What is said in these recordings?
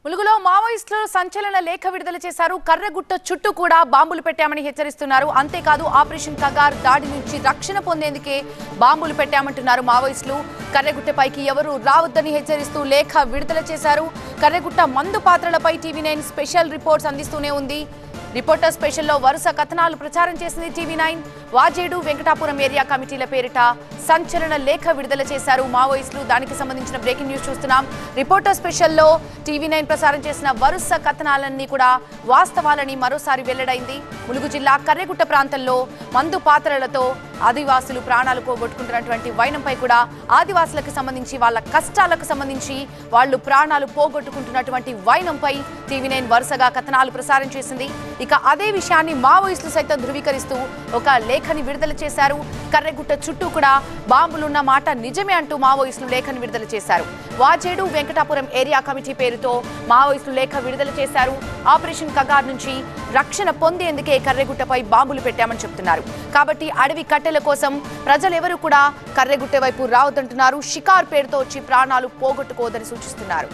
ములుగులో మావోయిస్టులు సంచలన లేఖ విడుదల చేశారు. కర్రగుట్ట చుట్టూ కూడా బాంబులు పెట్టామని హెచ్చరిస్తున్నారు. అంతేకాదు ఆపరేషన్ కగార్ దాడి నుంచి రక్షణ పొందేందుకే బాంబులు పెట్టామంటున్నారు మావోయిస్టులు. కర్రగుట్టపైకి ఎవరు రావద్దని హెచ్చరిస్తూ లేఖ విడుదల చేశారు. కర్రగుట్ట మందు పాత్రలపై టీవీ9 స్పెషల్ రిపోర్ట్స్ అందిస్తూనే ఉంది. రిపోర్టర్ స్పెషల్లో వరుస కథనాలు ప్రచారం చేసింది టీవీ9. వాజేడు వెంకటాపురం ఏరియా కమిటీల పేరిట సంచలన లేఖ విడుదల చేశారు మావోయిస్టులు. దానికి సంబంధించిన బ్రేకింగ్ న్యూస్ చూస్తున్నాం. రిపోర్టర్ స్పెషల్లో టీవీ9 ప్రసారం చేసిన వరుస కథనాలన్నీ కూడా వాస్తవాలని మరోసారి వెల్లడైంది. ములుగు జిల్లా కర్రెగుట్ట ప్రాంతంలో మందు పాత్రలతో ఆదివాసులు ప్రాణాలు పోగొట్టుకుంటున్నటువంటి వైనంపై కూడా ఆదివాసులకు సంబంధించి వాళ్ళ కష్టాలకు సంబంధించి వాళ్ళు ప్రాణాలు పోగొట్టుకుంటున్నటువంటి వైనంపై టీవీ9 వరుసగా కథనాలు ప్రసారం చేసింది. ఇక అదే విషయాన్ని మావోయిస్టులు సైతం ధృవీకరిస్తూ ఒక లేఖని విడుదల చేశారు. కర్రెగుట్ట చుట్టూ కూడా బాంబులున్న మాట నిజమే అంటూ మావోయిస్టులు లేఖని విడుదల చేశారు. వాజేడు వెంకటాపురం ఏరియా కమిటీ పేరుతో మావోయిస్టులు లేఖ విడుదల చేశారు. ఆపరేషన్ కగార్ నుంచి రక్షణ పొందేందుకే కర్రెగుట్టపై బాంబులు పెట్టామని చెప్తున్నారు. కాబట్టి అడవి కట్టెల కోసం ప్రజలెవరూ కూడా కర్రెగుట్ట వైపు రావద్దంటున్నారు. షికార్ పేరుతో వచ్చి ప్రాణాలు పోగొట్టుకోవద్దని సూచిస్తున్నారు.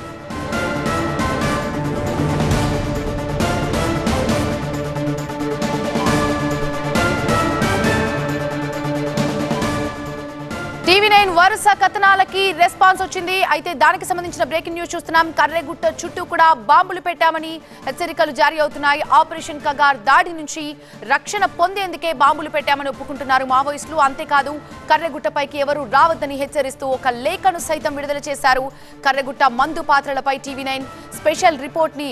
టీవీ9 వరుస కథనాలకి రెస్పాన్స్ వచ్చింది. అయితే దానికి సంబంధించిన బ్రేకింగ్ న్యూస్ చూస్తున్నాం. కర్రెగుట్ట చుట్టూ కూడా బాంబులు పెట్టామని హెచ్చరికలు జారీ అవుతున్నాయి. ఆపరేషన్ కగార్ దాడి నుంచి రక్షణ పొందేందుకే బాంబులు పెట్టామని ఒప్పుకుంటున్నారు మావోయిస్టులు. అంతేకాదు కర్రెగుట్టపైకి ఎవరు రావద్దని హెచ్చరిస్తూ ఒక లేఖను సైతం విడుదల చేశారు. కర్రెగుట్ట మందు పాత్రలపై టీవీ9 స్పెషల్ రిపోర్ట్ ని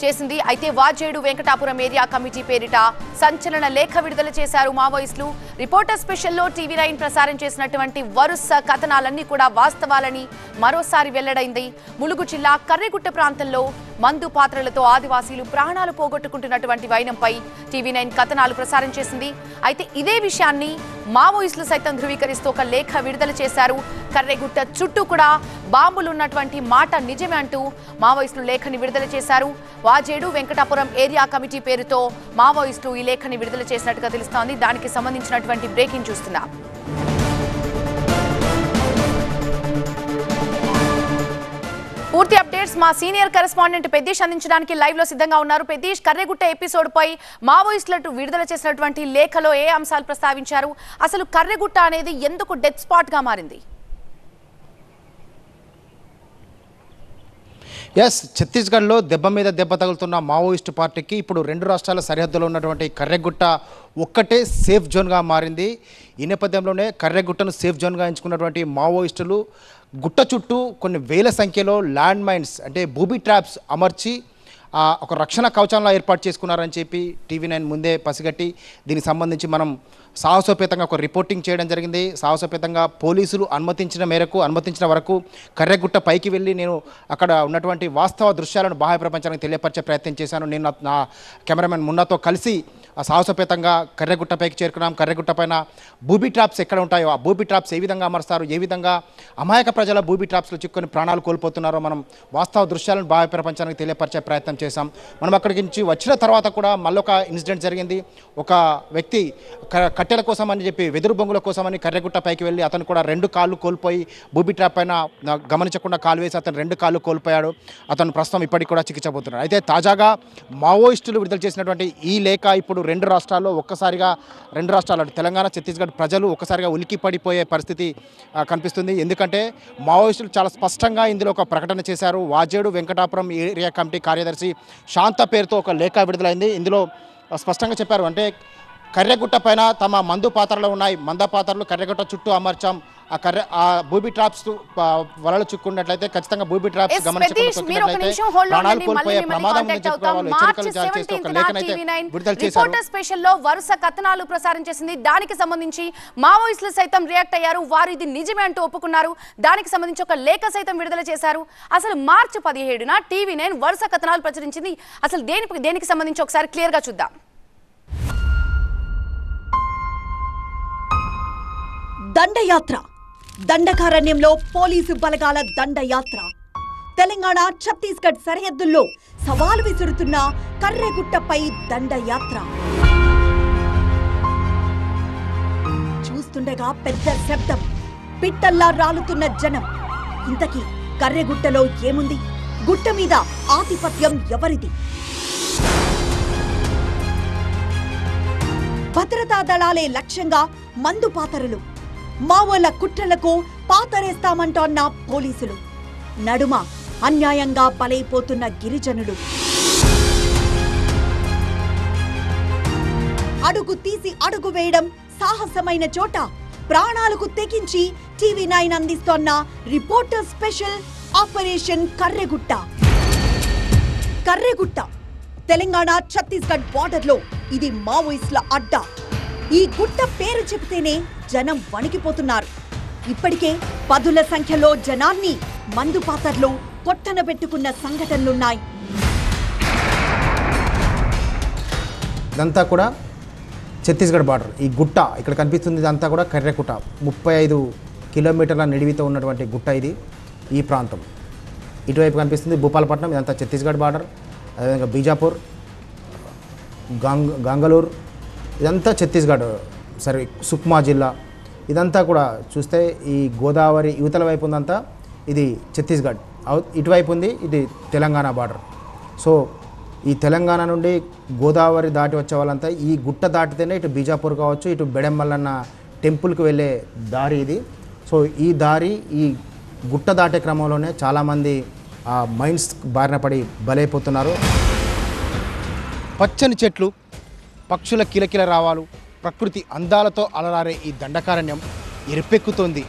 చేసింది. అయితే వాజేడు వెంకటాపురం ఏరియా కమిటీ పేరిట సంచలన లేఖ విడుదల చేశారు మావోయిస్టులు. రిపోర్టర్ స్పెషల్లో టీవీ9 ప్రసారం చేసినటువంటి వరుస కథనాలన్నీ కూడా వాస్తవాలని మరోసారి వెల్లడైంది. ములుగు జిల్లా కర్రెగుట్ట ప్రాంతంలో మందు పాత్రలతో ఆదివాసీలు ప్రాణాలు పోగొట్టుకుంటున్నటువంటి వైనంపై టీవీ9 కథనాలు ప్రసారం చేసింది. అయితే ఇదే విషయాన్ని మావోయిస్టులు సైతం ధృవీకరిస్తూ ఒక లేఖ విడుదల చేశారు. కర్రెగుట్ట చుట్టూ కూడా బాంబులున్నటువంటి మాట నిజమే అంటూ మావోయిస్టులు లేఖని విడుదల చేశారు. వాజేడు వెంకటాపురం ఏరియా కమిటీ పేరుతో మావోయిస్టులు ఈ లేఖని విడుదల చేసినట్టుగా తెలుస్తోంది. దానికి సంబంధించినటువంటి బ్రేకింగ్ చూస్తున్నాం. పూర్తి అప్డేట్స్ మా సీనియర్ కరెస్పాండెంట్ పెద్దీష్ అందించడానికి లైవ్ లో సిద్ధంగా ఉన్నారు. పెద్దీష్, కర్రెగుట్ట ఎపిసోడ్ పై మావోయిస్టులు విడుదల చేసినటువంటి లేఖలో ఏ అంశాలు ప్రస్తావించారు? అసలు కర్రెగుట్ట అనేది ఎందుకు డెత్ స్పాట్ గా మారింది? ఛత్తీస్గఢ్లో దెబ్బ మీద దెబ్బ తగులుతున్న మావోయిస్టు పార్టీకి ఇప్పుడు రెండు రాష్ట్రాల సరిహద్దులో ఉన్నటువంటి కర్రెగుట్ట ఒక్కటే సేఫ్ జోన్గా మారింది. ఈ నేపథ్యంలోనే కర్రెగుట్టను సేఫ్ జోన్గా ఎంచుకున్నటువంటి మావోయిస్టులు గుట్ట చుట్టూ కొన్ని వేల సంఖ్యలో ల్యాండ్ మైన్స్ అంటే బూబీ ట్రాప్స్ అమర్చి ఒక రక్షణ కవచంలా ఏర్పాటు చేసుకున్నారని చెప్పి టీవీ9 ముందే పసిగట్టి దీనికి సంబంధించి మనం సాహసోపేతంగా ఒక రిపోర్టింగ్ చేయడం జరిగింది. సాహసోపేతంగా పోలీసులు అనుమతించిన వరకు కర్రెగుట్ట పైకి వెళ్ళి నేను అక్కడ ఉన్నటువంటి వాస్తవ దృశ్యాలను బాహ్య ప్రపంచానికి తెలియపరిచే ప్రయత్నం చేశాను. నేను నా కెమెరామెన్ మున్నాతో కలిసి సాహసోపేతంగా కర్రెగుట్ట పైకి చేరుకున్నాం. కర్రెగుట్ట పైన బూబీ ట్రాప్స్ ఎక్కడ ఉంటాయో ఆ బూబీ ట్రాప్స్ ఏ విధంగా అమరుస్తారు, ఏ విధంగా అమాయక ప్రజల బూబీ ట్రాప్స్లో చిక్కుని ప్రాణాలు కోల్పోతున్నారో మనం వాస్తవ దృశ్యాలను బాహ్య ప్రపంచానికి తెలియపరిచే ప్రయత్నం చేశాం. మనం అక్కడికి నుంచి వచ్చిన తర్వాత కూడా మళ్ళొక ఇన్సిడెంట్ జరిగింది. ఒక వ్యక్తి కట్టెల కోసం అని చెప్పి వెదురు బొంగుల కోసం అని కర్రెగుట్ట పైకి వెళ్ళి అతను కూడా 2 కాళ్ళు కోల్పోయి బూబీ ట్రాప్ పైన గమనించకుండా కాలు వేసి అతను 2 కాళ్ళు కోల్పోయాడు. అతను ప్రస్తుతం ఇప్పటికి కూడా చికిత్స పొందుతున్నాడు. అయితే తాజాగా మావోయిస్టులు విడుదల చేసినటువంటి ఈ లేఖ ఇప్పుడు రెండు రాష్ట్రాల్లో తెలంగాణ, ఛత్తీస్గఢ్ ప్రజలు ఒక్కసారిగా ఉలికి పడిపోయే పరిస్థితి కనిపిస్తుంది. ఎందుకంటే మావోయిస్టులు చాలా స్పష్టంగా ఇందులో ఒక ప్రకటన చేశారు. వాజేడు వెంకటాపురం ఏరియా కమిటీ కార్యదర్శి శాంత పేరుతో ఒక లేఖ విడుదలైంది. ఇందులో స్పష్టంగా చెప్పారు. అంటే కర్రెగుట్ట పైన తమ మందు పాత్రలు ఉన్నాయి, మంద పాత్రలు కర్రెగుట్ట చుట్టూ అమర్చాం. ఆ బూబీ ట్రాప్స్ వలలు చిక్కున్నట్లయితే ఖచ్చితంగా బూబీ ట్రాప్స్ స్పెషల్లో వరుస కథనాలు ప్రసారం చేసింది. దానికి సంబంధించి మావోయిస్టులు సైతం రియాక్ట్ అయ్యారు. వారు ఇది నిజమే అంటూ ఒప్పుకున్నారు. దానికి సంబంధించి ఒక లేఖ సైతం విడుదల చేశారు. అసలు మార్చి 17న టీవీ9 వరుస కథనాలు ప్రచురించింది. అసలు దేనికి సంబంధించి ఒకసారి క్లియర్ గా చూద్దాం. దండయాత్ర, దండకారణ్యంలో పోలీసు బలగాల దండయాత్ర. తెలంగాణ, ఛత్తీస్గఢ్ సరిహద్దుల్లో సవాలు విసురుతున్న కర్రెగుట్టపై దండయాత్ర. చూస్తుండగా పెద్ద శబ్దం, పిట్టల్లా రాలుతున్న జనం. ఇంతకీ కర్రెగుట్టలో ఏముంది? గుట్ట మీద ఆధిపత్యం ఎవరిది? భద్రతా దళాలే లక్ష్యంగా మందు పాతరులు, మావోల కుట్రలకు పాతరేస్తామంటోన్న పోలీసులు, నడుమ అన్యాయంగా బలైపోతున్న గిరిజనులు. అడుగు తీసి అడుగు వేయడం సాహసమైన చోట ప్రాణాలకు తెగించి టీవీ9 అందిస్తోన్న reporter special operation Karregutta. Karregutta Telangana Chhattisgarh బార్డర్లో ఇది మావోయిస్టుల అడ్డా. ఈ గుట్ట పేరు చెబితేనే జనం వణికిపోతున్నారు. ఇప్పటికే పదుల సంఖ్యలో జనాన్ని మందు పాతర్లో పొట్టనబెట్టుకున్న సంఘటనలున్నాయి. ఇదంతా కూడా ఛత్తీస్గఢ్ బార్డర్. ఈ గుట్ట ఇక్కడ కనిపిస్తుంది, ఇదంతా కూడా కర్రెగుట్ట. 35 కిలోమీటర్ల నిడివితో ఉన్నటువంటి గుట్ట ఇది. ఈ ప్రాంతం ఇటువైపు కనిపిస్తుంది భూపాలపట్నం, ఇదంతా ఛత్తీస్గఢ్ బార్డర్. అదేవిధంగా బీజాపూర్, గంగలూర్, ఇదంతా ఛత్తీస్గఢ్. సరే, సుక్మా జిల్లా ఇదంతా కూడా చూస్తే ఈ గోదావరి యువతల వైపు ఉందంతా ఇది ఛత్తీస్గఢ్, ఇటువైపు ఉంది ఇది తెలంగాణ బార్డర్. సో ఈ తెలంగాణ నుండి గోదావరి దాటి వచ్చే వాళ్ళంతా ఈ గుట్ట దాటితేనే ఇటు బీజాపూర్ కావచ్చు, ఇటు బెడెమ్మల్లన్న టెంపుల్కి వెళ్ళే దారి ఇది. సో ఈ దారి ఈ గుట్ట దాటే క్రమంలోనే చాలామంది ఆ మైండ్స్ బారిన పడి బలైపోతున్నారు. పచ్చని చెట్లు, పక్షుల కిలకిల రావాలు, ప్రకృతి అందాలతో అలరారే ఈ దండకారణ్యం ఎరుపెక్కుతోంది.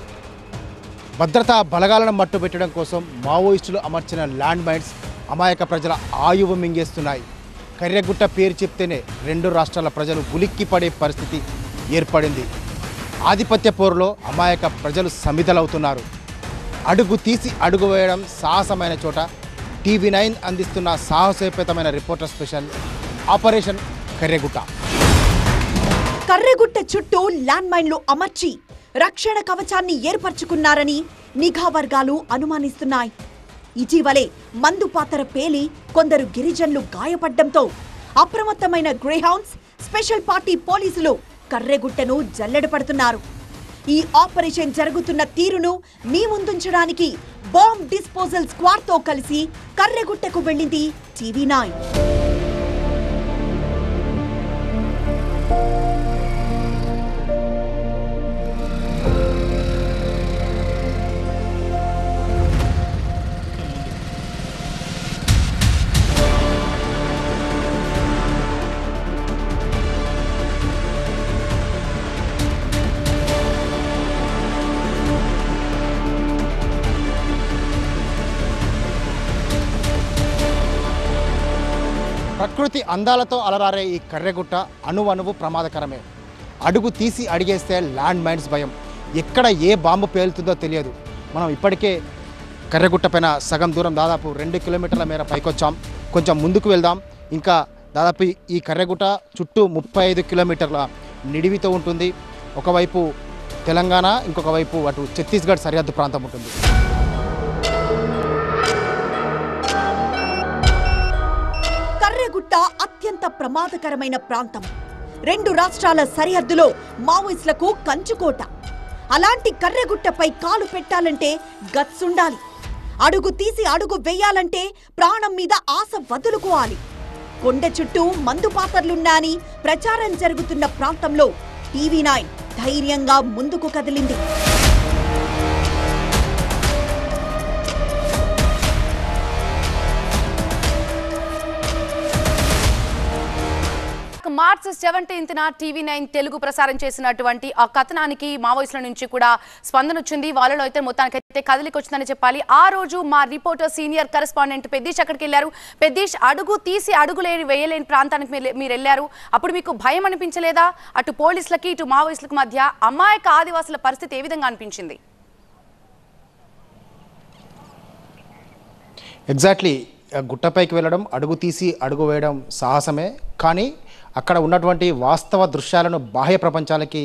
భద్రతా బలగాలను మట్టుబెట్టడం కోసం మావోయిస్టులు అమర్చిన ల్యాండ్ మైన్స్ అమాయక ప్రజల ఆయువు మింగేస్తున్నాయి. కర్రెగుట్ట పేరు చెప్తేనే 2 రాష్ట్రాల ప్రజలు ఉలిక్కిపడే పరిస్థితి ఏర్పడింది. ఆధిపత్య పోరులో అమాయక ప్రజలు సమిధలవుతున్నారు. అడుగు తీసి అడుగు వేయడం సాహసమైన చోట టీవీ9 అందిస్తున్న సాహసోపేతమైన reporter special operation Karregutta. Karregutta చుట్టూ ల్యాండ్ మైన్లు అమర్చి రక్షణ కవచాన్ని ఏర్పరచుకున్నారని నిఘా వర్గాలు అనుమానిస్తున్నాయి. ఇటీవలే మందు పాతర పేలి కొందరు గిరిజనులు గాయపడ్డంతో అప్రమత్తమైన గ్రేహౌండ్స్, స్పెషల్ పార్టీ పోలీసులు కర్రెగుట్టను జల్లెడపడుతున్నారు. ఈ ఆపరేషన్ జరుగుతున్న తీరును మీ ముందుంచడానికి బాంబ్ డిస్పోజల్ స్క్వాడ్ తో కలిసి కర్రెగుట్టకు వెళ్ళింది టీవీ9. ప్రకృతి అందాలతో అలరారే ఈ కర్రెగుట్ట అణువణువు ప్రమాదకరమే. అడుగు తీసి అడిగేస్తే ల్యాండ్ మైన్స్ భయం, ఎక్కడ ఏ బాంబు పేలుతుందో తెలియదు. మనం ఇప్పటికే కర్రెగుట్ట పైన సగం దూరం దాదాపు 2 కిలోమీటర్ల మేర పైకొచ్చాం. కొంచెం ముందుకు వెళ్దాం. ఇంకా దాదాపు ఈ కర్రెగుట్ట చుట్టూ 35 కిలోమీటర్ల నిడివితో ఉంటుంది. ఒకవైపు తెలంగాణ, ఇంకొక వైపు అటు ఛత్తీస్గఢ్ సరిహద్దు ప్రాంతం ఉంటుంది. కర్రెగుట్ట అత్యంత ప్రమాదకరమైన ప్రాంతం. 2 రాష్ట్రాల సరిహద్దులో మావోయిస్టులకు కంచుకోట. అలాంటి కర్రెగుట్టపై కాలు పెట్టాలంటే గట్స్ ఉండాలి. అడుగు తీసి అడుగు వేయాలంటే ప్రాణం మీద ఆశ వదులుకోవాలి. కొండ చుట్టూ మందు పాతర్లున్నాయని ప్రచారం జరుగుతున్న ప్రాంతంలో టీవీ9 ధైర్యంగా ముందుకు కదిలింది. మార్చ్ 17న టీవీ9 తెలుగు ప్రసారం చేసినటువంటి ఆ కథనానికి మావోయిస్టుల నుంచి కూడా స్పందన వచ్చింది. వాళ్ళలో అయితే మొత్తానికైతే కదలికి వచ్చిందని చెప్పాలి. ఆ రోజు మా రిపోర్టర్ సీనియర్ కరెస్పాండెంట్ పెద్దీష్ అక్కడికి వెళ్ళారు. పెద్దీష్, అడుగు తీసి అడుగులేని వేయలేని ప్రాంతానికి మీరు వెళ్ళారు. అప్పుడు మీకు భయం అనిపించలేదా? అటు పోలీసులకి ఇటు మావోయిస్టులకు మధ్య అమాయక ఆదివాసుల పరిస్థితి ఏ విధంగా అనిపించింది? ఎగ్జాక్ట్లీ, గుట్టపైకి వెళ్ళడం, అడుగు తీసి అడుగు వేయడం సాహసమే. కానీ అక్కడ ఉన్నటువంటి వాస్తవ దృశ్యాలను బాహ్య ప్రపంచాలకి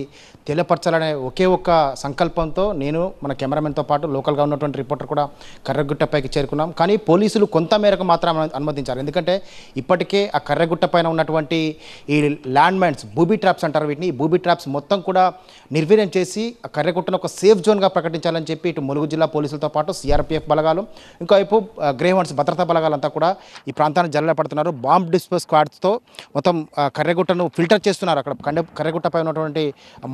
తెలియపరచాలనే ఒకే ఒక్క సంకల్పంతో నేను మన కెమెరామెన్తో పాటు లోకల్గా ఉన్నటువంటి రిపోర్టర్ కూడా కర్రగుట్టపైకి చేరుకున్నాం. కానీ పోలీసులు కొంత మేరకు మాత్రం అనుమతించారు. ఎందుకంటే ఇప్పటికే ఆ కర్రగుట్ట పైన ఉన్నటువంటి ఈ ల్యాండ్ మైన్స్, బూబీ ట్రాప్స్ అంటారు వీటిని, ఈ బూబీ ట్రాప్స్ మొత్తం కూడా నిర్వీర్యం చేసి ఆ కర్రగుట్టను ఒక సేఫ్ జోన్గా ప్రకటించాలని చెప్పి ఇటు ములుగు జిల్లా పోలీసులతో పాటు సిఆర్పిఎఫ్ బలగాలు, ఇంకోవైపు గ్రేవన్స్ భద్రతా బలగాలంతా కూడా ఈ ప్రాంతాన్ని జల్లెడపడుతున్నారు. బాంబ్ డిస్పోజ్ స్క్వాడ్స్తో మొత్తం కర్రగుట్టను ఫిల్టర్ చేస్తున్నారు. అక్కడ కర్రగుట్టపై ఉన్నటువంటి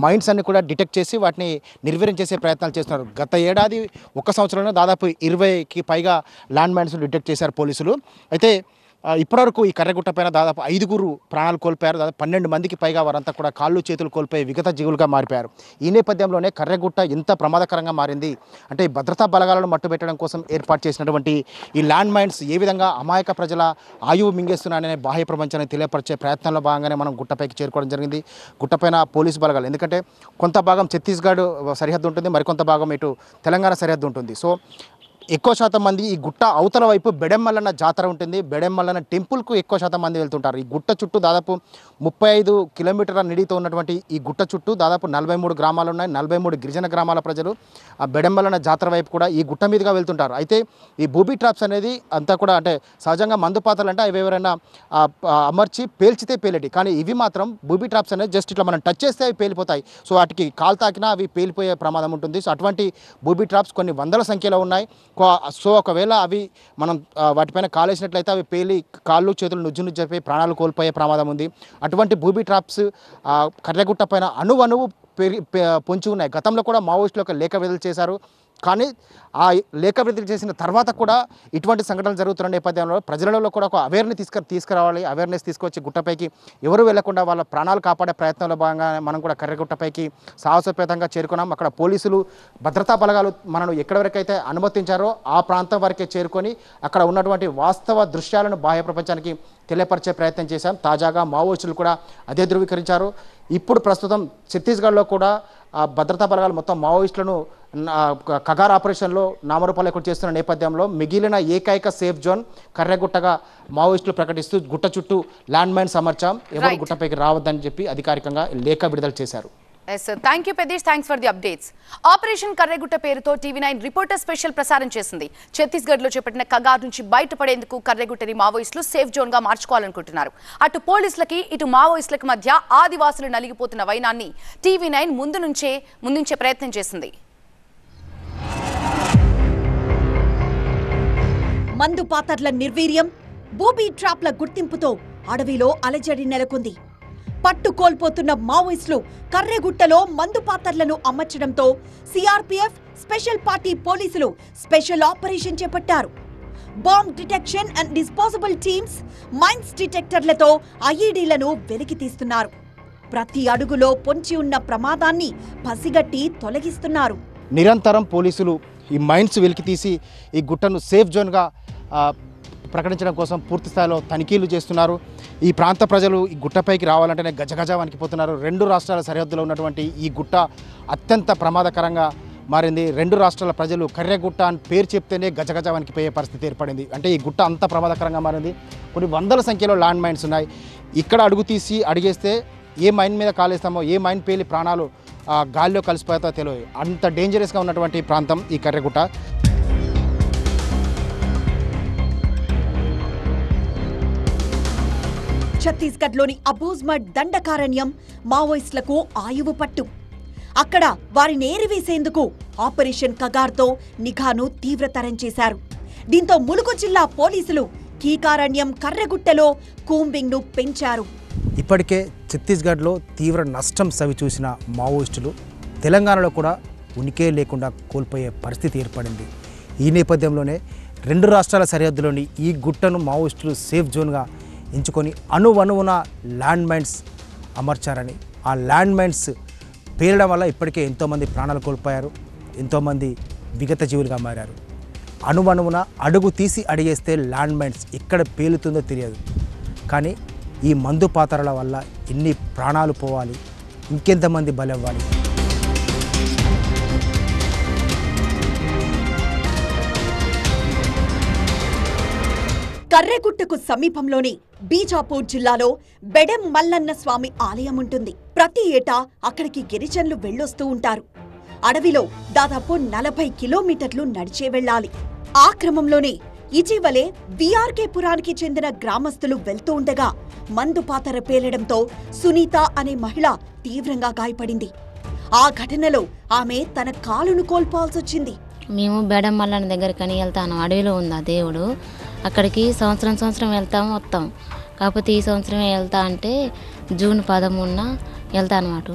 మైన్స్ అన్ని కూడా డిటెక్ట్ చేసి వాటిని నిర్వీర్యం చేసే ప్రయత్నాలు చేస్తున్నారు. గత ఏడాది ఒక సంవత్సరంలో దాదాపు 20కి పైగా ల్యాండ్ మైన్స్ డిటెక్ట్ చేశారు పోలీసులు. అయితే ఇప్పటివరకు ఈ కర్రగుట్ట పైన దాదాపు 5 ప్రాణాలు కోల్పోయారు. దాదాపు 12 మందికి పైగా వారంతా కూడా కాళ్ళు చేతులు కోల్పోయి విగత జీవులుగా మారిపోయారు. ఈ నేపథ్యంలోనే కర్రగుట్ట ఎంత ప్రమాదకరంగా మారింది అంటే ఈ భద్రతా బలగాలను మట్టుబెట్టడం కోసం ఏర్పాటు చేసినటువంటి ఈ ల్యాండ్ మైన్స్ ఏ విధంగా అమాయక ప్రజల ఆయువు మింగేస్తున్నాయనే బాహ్య ప్రపంచాన్ని తెలియపరిచే ప్రయత్నంలో భాగంగానే మనం గుట్టపైకి చేరుకోవడం జరిగింది. గుట్టపైన పోలీసు బలగాలు, ఎందుకంటే కొంత భాగం ఛత్తీస్గఢ్ సరిహద్దు ఉంటుంది, మరికొంత భాగం ఇటు తెలంగాణ సరిహద్దు ఉంటుంది. సో ఎక్కువ శాతం మంది ఈ గుట్ట అవతల వైపు బెడెమ్మల్లన్న జాతర ఉంటుంది, బెడెమ్మల్లన్న టెంపుల్కు ఎక్కువ శాతం మంది వెళ్తుంటారు. ఈ గుట్ట చుట్టూ దాదాపు 35 కిలోమీటర్ల నిడితో ఉన్నటువంటి ఈ గుట్ట చుట్టూ దాదాపు 43 గ్రామాలు ఉన్నాయి. 43 గిరిజన గ్రామాల ప్రజలు ఆ బెడెమ్మల్లన్న జాతర వైపు కూడా ఈ గుట్ట మీదుగా వెళ్తుంటారు. అయితే ఈ బూబీ ట్రాప్స్ అనేది అంతా కూడా అంటే సహజంగా మందుపాతలు అంటే అవి ఎవరైనా అమర్చి పేల్చితే పేలేటి, కానీ ఇవి మాత్రం బూబీ ట్రాప్స్ అనేది జస్ట్ ఇట్లా మనం టచ్ చేస్తే అవి పేలిపోతాయి. సో వాటికి కాలు తాకినా అవి పేలిపోయే ప్రమాదం ఉంటుంది. సో అటువంటి బూబీ ట్రాప్స్ కొన్ని వందల సంఖ్యలో ఉన్నాయి. సో ఒకవేళ అవి మనం వాటిపైన కాలేసినట్లయితే అవి పేలి కాళ్ళు చేతులు నుజ్జు చెప్పి ప్రాణాలు కోల్పోయే ప్రమాదం ఉంది. అటువంటి బూబీ ట్రాప్స్ కర్రగుట్ట పైన అణువు పొంచి ఉన్నాయి. గతంలో కూడా మావోయిస్టులు ఒక లేఖ విడుదల చేశారు. కానీ ఆ లేఖ విడుదల చేసిన తర్వాత కూడా ఇటువంటి సంఘటనలు జరుగుతున్న నేపథ్యంలో ప్రజలలో కూడా ఒక తీసుకురావాలి. అవేర్నెస్ తీసుకొచ్చి గుట్టపైకి ఎవరు వెళ్లకుండా వాళ్ళ ప్రాణాలు కాపాడే ప్రయత్నంలో భాగంగా మనం కూడా కర్రగుట్టపైకి సాహసోపేతంగా చేరుకున్నాం. అక్కడ పోలీసులు భద్రతా బలగాలు మనను ఎక్కడి వరకైతే అనుమతించారో ఆ ప్రాంతం వరకే చేరుకొని అక్కడ ఉన్నటువంటి వాస్తవ దృశ్యాలను బాహ్య ప్రపంచానికి తెలియపరిచే ప్రయత్నం చేశాం. తాజాగా మావోయిస్టులు కూడా అదే ధృవీకరించారు. ఇప్పుడు ప్రస్తుతం ఛత్తీస్గఢ్లో కూడా భద్రతా బలగాలు మొత్తం మావోయిస్టులను కగార్ ఆపరేషన్లో నామరూపాలు చేస్తున్న నేపథ్యంలో మిగిలిన ఏకైక సేఫ్ జోన్ కర్రగుట్టగా మావోయిస్టులు ప్రకటిస్తూ గుట్ట చుట్టూ ల్యాండ్ మైన్స్ అమర్చాం, ఎవరు గుట్టపైకి రావద్దని చెప్పి అధికారికంగా లేఖ విడుదల చేశారు. ఎస్ సార్, థ్యాంక్ యూ పెదీష్, thanks for the updates. Operation Karregutta పేరుతో టీవీ9 రిపోర్టర్ స్పెషల్ ప్రసారం చేసింది. ఛత్తీస్గఢ్లో చేపట్టిన కగార్ నుంచి బయటపడేందుకు కర్రెగుట్టని మావోయిస్టులు సేఫ్ జోన్గా మార్చుకోవాలనుకుంటున్నారు. అటు పోలీసులకి ఇటు మావోయిస్టులకు మధ్య ఆదివాసులు నలిగిపోతున్న వైనాన్ని టీవీ9 ముందుంచే ప్రయత్నం చేసింది. మందు పాతర్ల నిర్వీర్యం, బూబీ ట్రాప్ల గుర్తింపుతో అడవిలో అలజడి నెలకొంది. పట్టు కోల్పోతున్న మావోయిస్టులు కర్రెగుట్టలో మందు పాతర్లను అమర్చడంతో సిఆర్పిఎఫ్ స్పెషల్ పార్టీ పోలీసులు స్పెషల్ ఆపరేషన్ చేపట్టారు. Bomb detection and disposable teams, mines డిటెక్టర్లతో ఐఈడీలను వెలికి తీస్తున్నారు. ప్రతి అడుగులో పొంచి ఉన్న ప్రమాదాన్ని పసిగట్టి తొలగిస్తున్నారు. నిరంతరం పోలీసులు ఈ మైన్స్ వెలికి తీసి ఈ గుట్టను సేఫ్ జోన్గా ప్రకటించడం కోసం పూర్తి స్థాయిలో తనిఖీలు చేస్తున్నారు. ఈ ప్రాంత ప్రజలు ఈ గుట్టపైకి రావాలంటేనే గజగజ వణికిపోతున్నారు. 2 రాష్ట్రాల సరిహద్దులో ఉన్నటువంటి ఈ గుట్ట అత్యంత ప్రమాదకరంగా మారింది. 2 రాష్ట్రాల ప్రజలు కర్రెగుట్ట అని పేరు చెప్తేనే గజగజ వణికిపోయే పరిస్థితి ఏర్పడింది. అంటే ఈ గుట్ట అంత ప్రమాదకరంగా మారింది. కొన్ని వందల సంఖ్యలో ల్యాండ్ మైన్స్ ఉన్నాయి. ఇక్కడ అడుగు తీసి అడిగేస్తే ఏ మైన్ మీద కాలేస్తామో, ఏ మైన్ పేలి ప్రాణాలు గాలిలో కలిసిపోతాయో తెలియదు. అంత డేంజరస్గా ఉన్నటువంటి ప్రాంతం ఈ కర్రెగుట్ట. ఛత్తీస్గఢ్లోని అబూజ్మడ్ దండకారణ్యం మావోయిస్టులకు ఆయువు పట్టు. అక్కడ వారిని ఏరివేసేందుకు ఆపరేషన్ కగార్తో నిఘాను తీవ్రతరం చేశారు. దీంతో ములుగు జిల్లా పోలీసులు కీకారణ్యం కర్రెగుట్టలో కూంబింగ్ను పెంచారు. ఇప్పటికే ఛత్తీస్గఢ్లో తీవ్ర నష్టం సవిచూసిన మావోయిస్టులు తెలంగాణలో కూడా ఉనికే లేకుండా కోల్పోయే పరిస్థితి ఏర్పడింది. ఈ నేపథ్యంలోనే 2 రాష్ట్రాల సరిహద్దులోని ఈ గుట్టను మావోయిస్టులు సేఫ్ జోన్గా ఎంచుకొని అణువణువున ల్యాండ్ మైన్స్ అమర్చారని, ఆ ల్యాండ్ మైన్స్ పేలడం వల్ల ఇప్పటికే ఎంతోమంది ప్రాణాలు కోల్పోయారు, ఎంతోమంది విగత జీవులుగా మారారు. అణువణువున అడుగు తీసి అడిగేస్తే ల్యాండ్ మైన్స్ ఎక్కడ పేలుతుందో తెలియదు. కానీ ఈ మందు పాతరల వల్ల ఎన్ని ప్రాణాలు పోవాలి, ఇంకెంతమంది బలవ్వాలి. కర్రెగుట్టకు సమీపంలోని బీజాపూర్ జిల్లాలో బెడెం మల్లన్న స్వామి ఆలయం ఉంటుంది. ప్రతి ఏటా అక్కడికి గిరిజనులు వెళ్ళొస్తూ ఉంటారు. అడవిలో దాదాపు 40 కిలోమీటర్లు నడిచే వెళ్ళాలి. ఆ క్రమంలోనే ఇటీవలే విఆర్కే పురానికి చెందిన గ్రామస్తులు వెళ్తూ ఉండగా మందుపాతర పేలడంతో సునీత అనే మహిళ తీవ్రంగా గాయపడింది. ఆ ఘటనలో ఆమె తన కాలును కోల్పోవాల్సొచ్చింది. మేము బెడం మల్లన్న దగ్గరికి వెళ్తాను. అడవిలో ఉంది ఆ దేవుడు. అక్కడికి సంవత్సరం వెళ్తాము వస్తాం. కాకపోతే ఈ సంవత్సరమే వెళ్తా అంటే జూన్ 13న వెళ్తా అనమాట.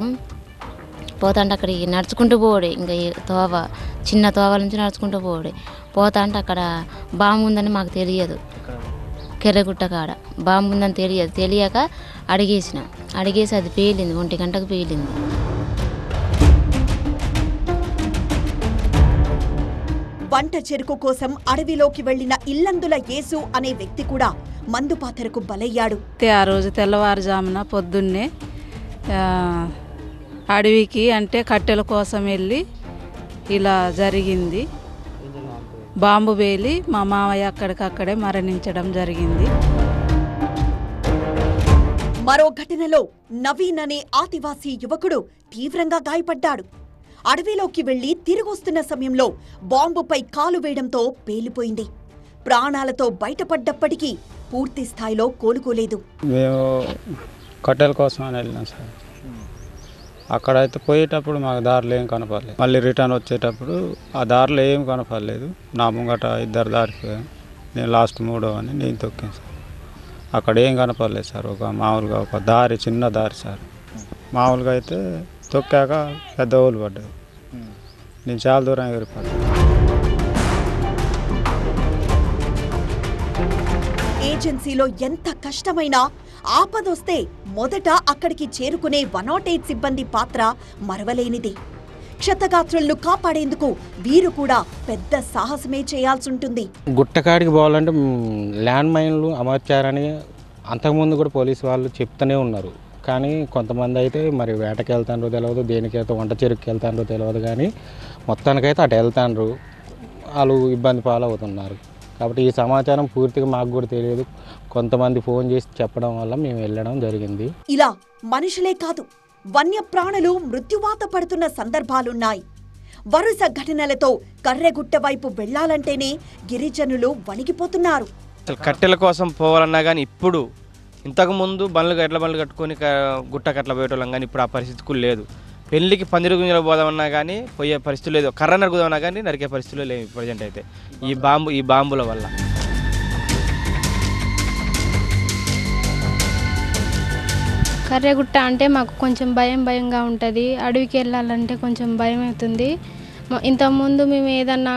పోతా అంటే అక్కడికి నడుచుకుంటూ పోవడే, ఇంకా తోవ చిన్న తోవల నుంచి నడుచుకుంటూ పోవడే. పోతా అంటే అక్కడ బాంబు ఉందని మాకు తెలియదు. కర్రెగుట్ట కాడ బాంబు ఉందని తెలియక అడిగేసి అది పేలింది. 1 గంటకు పేలింది. వంట చెరుకు కోసం అడవిలోకి వెళ్లిన ఇల్లందుల యేసు అనే వ్యక్తి కూడా మందుపాతరకు బలయ్యాడు. ఆ రోజు తెల్లవారుజామున పొద్దున్నే అడవికి అంటే కట్టెల కోసం వెళ్ళి ఇలా జరిగింది. బాంబు వేలి మా మామయ్య అక్కడికక్కడే మరణించడం జరిగింది. మరో ఘటనలో నవీన్ అనే ఆదివాసీ యువకుడు తీవ్రంగా గాయపడ్డాడు. అడవిలోకి వెళ్లి తిరిగొస్తున్న సమయంలో బాంబుపై కాలు వేయడంతో పేలిపోయింది. ప్రాణాలతో బయటపడ్డప్పటికీ పూర్తి స్థాయిలో కోలుకోలేదు. మేము కట్టెల కోసం అని వెళ్ళినాం సార్. అక్కడైతే పోయేటప్పుడు మాకు దారిలో ఏం కనపడలేదు. మళ్ళీ రిటర్న్ వచ్చేటప్పుడు ఆ దారిలో ఏం కనపడలేదు. నా ముంగట 2 దారిపోయాం. నేను లాస్ట్ 3వ అని నేను తొక్కాను సార్. అక్కడ ఏం కనపడలేదు సార్. మామూలుగా ఒక దారి, చిన్న దారి సార్. మామూలుగా అయితే తొక్కాక పెద్ద ఊళ్ళు పడ్డాయి. నేను చాలా దూరం ఎగిరిపడ్డా. ఏజెన్సీలో ఎంత కష్టమైనా ఆపదొస్తే మొదట అక్కడికి చేరుకునే 108 సిబ్బంది పాత్ర మరవలేనిది. క్షతగాత్రులను కాపాడేందుకు వీరు కూడా పెద్ద సాహసమే చేయాల్సుంటుంది. గుట్టకాడికి పోవాలంటే ల్యాండ్ మైన్లు అమర్చారని అంతకుముందు కూడా పోలీసు వాళ్ళు చెప్తూనే ఉన్నారు. కానీ కొంతమంది అయితే మరి వేటకి వెళ్తాండ్రో తెలియదు, దేనికైతే వంట చెరుకుకి వెళ్తాండ్రో తెలియదు, కానీ మొత్తానికైతే అటు వెళ్తాండ్రు. వాళ్ళు ఇబ్బంది పాలవుతున్నారు. కాబట్టి ఈ సమాచారం పూర్తిగా మాకు కూడా తెలియదు. కొంతమంది ఫోన్ చేసి చెప్పడం వల్ల మేము వెళ్ళడం జరిగింది. ఇలా మనుషులే కాదు, వన్యప్రాణులు మృత్యువాత పడుతున్న సందర్భాలున్నాయి. వరుస ఘటనలతో కర్రెగుట్ట వైపు వెళ్లాలంటేనే గిరిజనులు వణికిపోతున్నారు. కట్టెల కోసం పోవాలన్నా కానీ ఇప్పుడు ఇంతకుముందు ఎడ్ల బండ్లు కట్టుకొని గుట్టకట్ల పోయేటోళ్ళం, కానీ ఇప్పుడు ఆ పరిస్థితి కూడా లేదు. పెళ్లికి పందిరి గుంజలు పోదామన్నా కానీ పోయే పరిస్థితి లేదు. కర్ర నరుకుదామన్నా కానీ నరికే పరిస్థితులు లేవు ప్రజెంట్ అయితే ఈ బాంబుల వల్ల. కర్రెగుట్ట అంటే మాకు కొంచెం భయంగా ఉంటుంది. అడవికి వెళ్ళాలంటే కొంచెం భయం అవుతుంది. ఇంతకుముందు మేము ఏదన్నా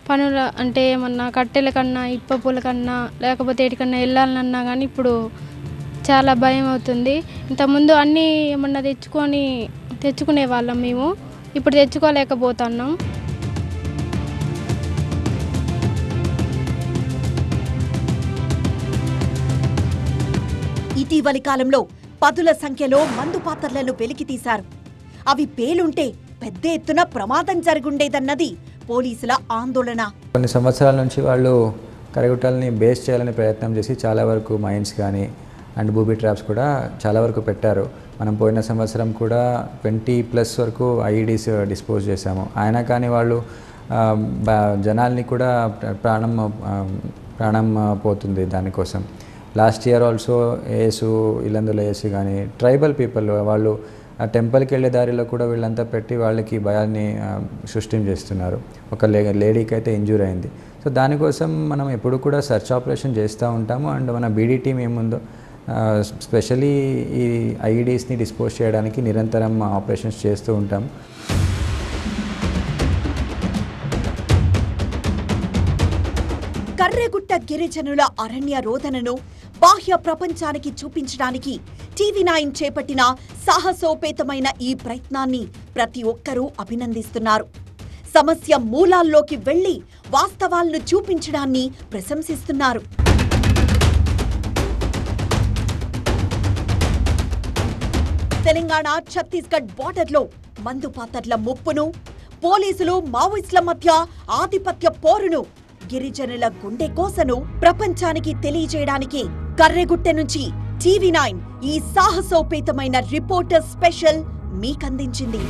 పనులు అంటే ఏమన్నా కట్టెల కన్నా ఇప్ప పూల కన్నా లేకపోతే ఎటుకన్నా వెళ్ళాలన్నా కానీ ఇప్పుడు చాలా భయం అవుతుంది. ఇంతకుముందు అన్నీ ఏమన్నా తెచ్చుకునే వాళ్ళం మేము, ఇప్పుడు తెచ్చుకోలేకపోతున్నాం. ఇటీవలి కాలంలో పదుల సంఖ్యలో మందు పాత్రలను వెలికితీశారు. అవి పేలుంటే పెద్ద ఎత్తున ప్రమాదం జరుగుండేదన్నది పోలీసుల ఆందోళన. కొన్ని సంవత్సరాల నుంచి వాళ్ళు కర్రెగుట్టల్ని బేస్ చేయాలని ప్రయత్నం చేసి చాలా వరకు మైన్స్ కానీ అండ్ బూబీ ట్రాప్స్ కూడా చాలా వరకు పెట్టారు. మనం పోయిన సంవత్సరం కూడా 20+ వరకు ఐఈడీస్ డిస్పోజ్ చేశాము. అయినా కానీ వాళ్ళు జనాల్ని కూడా ప్రాణం పోతుంది దానికోసం. లాస్ట్ ఇయర్ ఆల్సో ఇల్లందుల యేసు కానీ ట్రైబల్ పీపుల్ వాళ్ళు ఆ టెంపుల్కి వెళ్ళే దారిలో కూడా వీళ్ళంతా పెట్టి వాళ్ళకి భయాన్ని సృష్టి చేస్తున్నారు. ఒక లేడీకి అయితే ఇంజూర్ అయింది. సో దానికోసం మనం ఎప్పుడు కూడా సర్చ్ ఆపరేషన్ చేస్తూ ఉంటాము. అండ్ మన బీడీ టీం ఏముందో స్పెషలీ ఈ ఐఈడీస్ని డిస్పోజ్ చేయడానికి నిరంతరం ఆపరేషన్స్ చేస్తూ ఉంటాం. కర్రెగుట్ట గిరిజనుల అరణ్య రోదనను బాహ్య ప్రపంచానికి చూపించడానికి TV9 చేపట్టిన సాహసోపేతమైన ఈ ప్రయత్నాన్ని ప్రతి ఒక్కరూ అభినందిస్తున్నారు. సమస్య మూలాల్లోకి వెళ్లి వాస్తవాలను చూపించడాన్ని ప్రశంసిస్తున్నారు. తెలంగాణ ఛత్తీస్గఢ్ బార్డర్లో మందు పాతర్ల ముప్పును, పోలీసులు మావోయిస్టుల మధ్య ఆధిపత్య పోరును గిరిజనుల గుండె కోసను ప్రపంచానికి తెలియజేయడానికి కర్రెగుట్ట నుంచి TV9 ఈ సాహసోపేతమైన రిపోర్టర్ స్పెషల్ మీకందించింది.